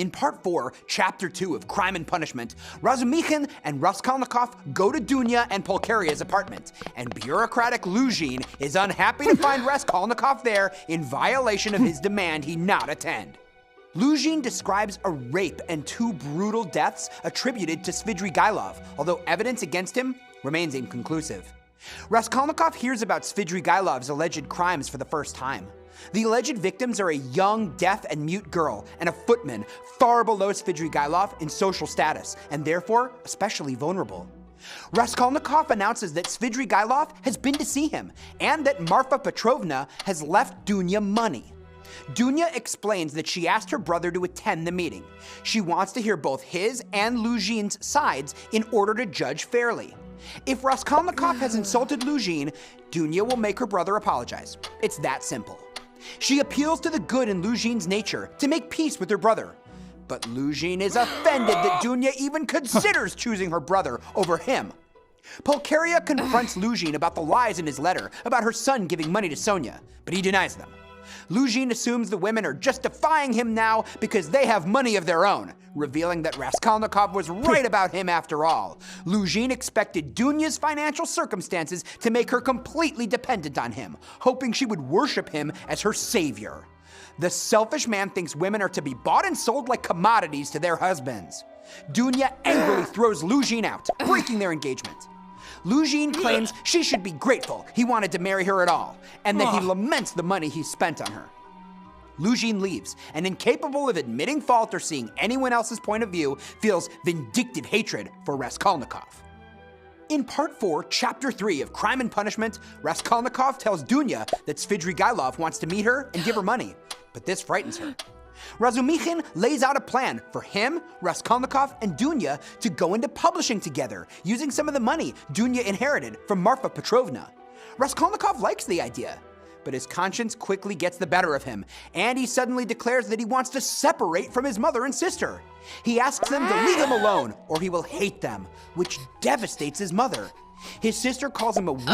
In Part 4, Chapter 2 of Crime and Punishment, Razumikhin and Raskolnikov go to Dounia and Paul Keryia's apartment, and bureaucratic Luzhin is unhappy to find Raskolnikov there in violation of his demand he not attend. Luzhin describes a rape and 2 brutal deaths attributed to Svidrigailov, although evidence against him remains inconclusive. Raskolnikov hears about Svidrigailov's alleged crimes for the first time. The alleged victims are a young, deaf, and mute girl and a footman far below Svidrigailov in social status, and therefore especially vulnerable. Raskolnikov announces that Svidrigailov has been to see him, and that Marfa Petrovna has left Dunya money. Dunya explains that she asked her brother to attend the meeting. She wants to hear both his and Luzhin's sides in order to judge fairly. If Raskolnikov has insulted Luzhin, Dunya will make her brother apologize. It's that simple. She appeals to the good in Luzhin's nature to make peace with her brother. But Luzhin is offended that Dunya even considers choosing her brother over him. Paul Keryia confronts Luzhin about the lies in his letter about her son giving money to Sonia, but he denies them. Luzhin assumes the women are just defying him now because they have money of their own, revealing that Raskolnikov was right about him after all. Luzhin expected Dunya's financial circumstances to make her completely dependent on him, hoping she would worship him as her savior. The selfish man thinks women are to be bought and sold like commodities to their husbands. Dunya angrily throws Luzhin out, breaking their engagement. Luzhin claims she should be grateful he wanted to marry her at all, and that he laments the money he spent on her. Luzhin leaves, and incapable of admitting fault or seeing anyone else's point of view, feels vindictive hatred for Raskolnikov. In Part 4, Chapter 3 of Crime and Punishment, Raskolnikov tells Dunya that Svidrigailov wants to meet her and give her money, but this frightens her. Razumikhin lays out a plan for him, Raskolnikov, and Dunya to go into publishing together, using some of the money Dunya inherited from Marfa Petrovna. Raskolnikov likes the idea, but his conscience quickly gets the better of him, and he suddenly declares that he wants to separate from his mother and sister. He asks them to leave him alone, or he will hate them, which devastates his mother. His sister calls him a wicked,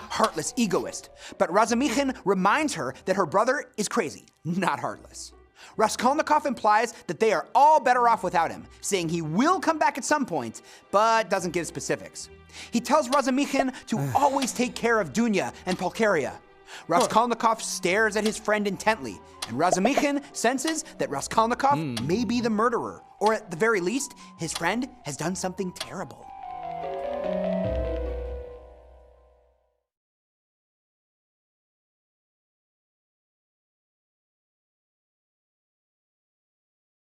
heartless egoist, but Razumikhin reminds her that her brother is crazy, not heartless. Raskolnikov implies that they are all better off without him, saying he will come back at some point, but doesn't give specifics. He tells Razumikhin to always take care of Dunia and Paul Keryia. Raskolnikov stares at his friend intently, and Razumikhin senses that Raskolnikov may be the murderer, or at the very least, his friend has done something terrible.